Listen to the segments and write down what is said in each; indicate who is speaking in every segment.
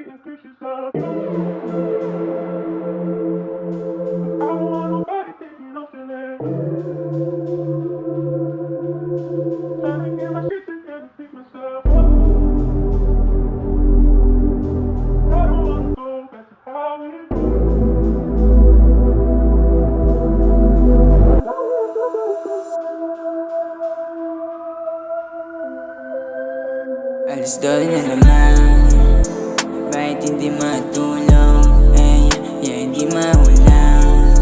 Speaker 1: taking pictures of you. I don't want nobody thinking I'm feeling. Trying to get my shit together, pick myself up. I don't wanna go back to how it was.
Speaker 2: Alas 12 na naman, bakit hindi matulog? Hindi maulang,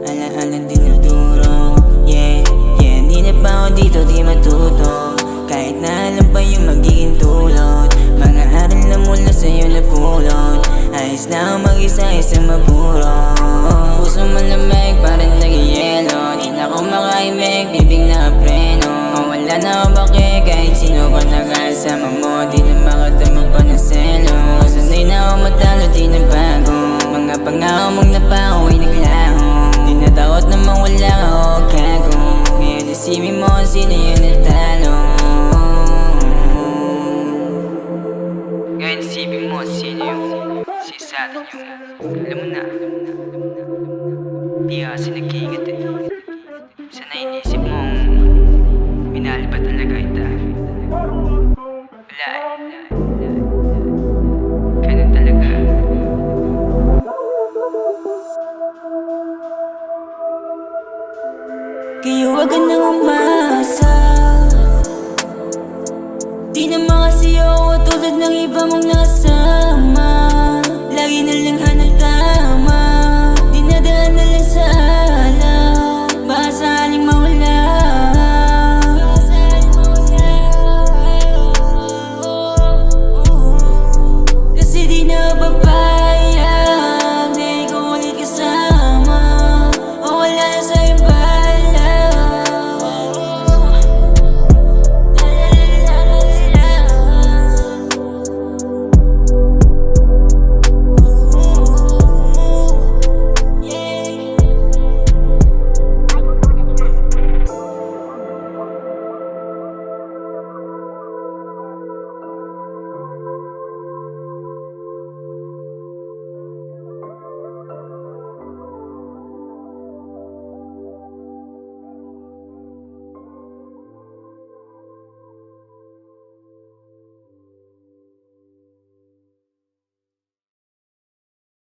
Speaker 2: alaala din ang duro. Hindi na pa ako dito, di matuto. Kahit na alam pa yung magiging tulot. Mga aral na mula sa'yo napulot. Ayos na ako mag-isa-isa mapuro. Puso malamig parang nag-yelo. Di na ako makaimik, bibig na preno. Wala na ako bakit kahit sino pa nakasama mo. Di na makadama pa ng selo. Sanay na ako matalo, di na bago. Mga pangako mong napako ay naglaho. Di na takot na mawala ka o gago. Ngayon isipin mo sino yung natalo. Ngayon isipin mo sino yung sisali nyo. Alam mo na, di kasi nag-iingat eh. Sana inisip mong minahal ba talaga kita? Wala eh. Ganun talaga. Kaya wag ka nang umasa. Di naman kasi ako tulad ng iba mong nasa.